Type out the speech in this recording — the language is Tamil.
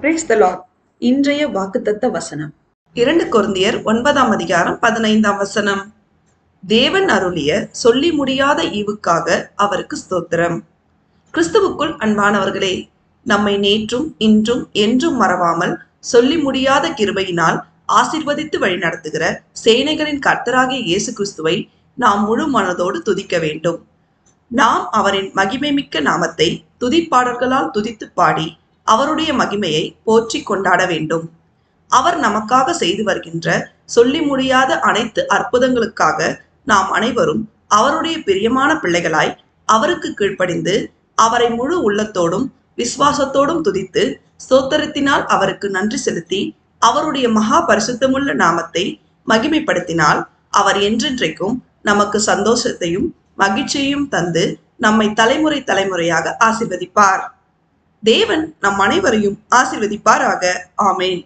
Praise the Lord. இன்றைய வாக்குத்தத்த வசனம் 2 கொரிந்தியர் 9:15. தேவன் அருளிய சொல்லி முடியாத ஈவுக்காக அவருக்கு ஸ்தோத்திரம். கிறிஸ்துவுக்குள் அன்பானவர்களே, நம்மை நேற்றும் இன்றும் என்றும் மறவாமல் சொல்லி முடியாத கிருபையினால் ஆசீர்வதித்து வழிநடத்துகிற சேனைகளின் கர்த்தராகிய இயேசு கிறிஸ்துவை நாம் முழு மனதோடு துதிக்க வேண்டும். நாம் அவரின் மகிமைமிக்க நாமத்தை துதிப்பாடல்களால் துதித்து பாடி அவருடைய மகிமையை போற்றி கொண்டாட வேண்டும். அவர் நமக்காக செய்து வருகின்ற சொல்லி முடியாத அனைத்து அற்புதங்களுக்காக நாம் அனைவரும் அவருடைய பிரியமான பிள்ளைகளாய் அவருக்கு கீழ்ப்படிந்து அவரை முழு உள்ளத்தோடும் விசுவாசத்தோடும் துதித்து ஸ்தோத்திரத்தினால் அவருக்கு நன்றி செலுத்தி அவருடைய மகா பரிசுத்தமுள்ள நாமத்தை மகிமைப்படுத்தினால் அவர் என்றென்றைக்கும் நமக்கு சந்தோஷத்தையும் மகிழ்ச்சியையும் தந்து நம்மை தலைமுறை தலைமுறையாக ஆசீர்வதிப்பார். தேவன் நம் அனைவரையும் ஆசீர்வதிப்பாராக. ஆமேன்.